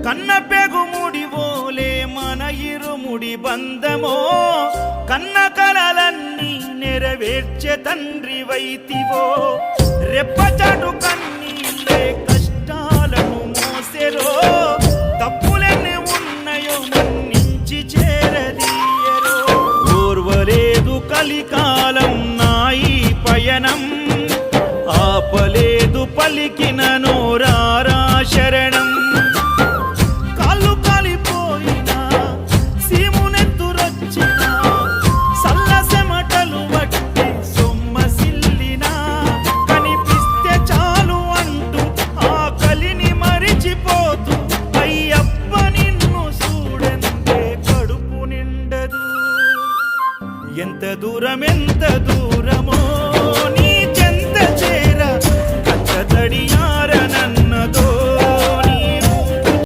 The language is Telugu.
కన్న పెగుముడి ఓలే మన ఇరుముడి బంధమో కన్న కలలన్నీ నెరవేర్చే తండ్రి వైతివో రెప్పచాటు కన్నీళ్ళే కష్టాలను మోసెరో తప్పులెన్ని ఉన్నాయో మన్నించి చేరదీయరో ఓర్వలేదు కలికాలం నాయి పయనం ఆపలేదు పలికిన నోరారా శరణం కాళ్ళు కాలిపోయినా సీమునెత్తురొచ్చినా సల్ల సెమటలు వట్టి సొమ్మసిల్లినా కనిపిస్తే చాలు అంటూ ఆకలిని మరిచిపోతూ అయ్యప్ప నిన్ను చూడంతే కడుపు నిండదు ఎంత దూరమే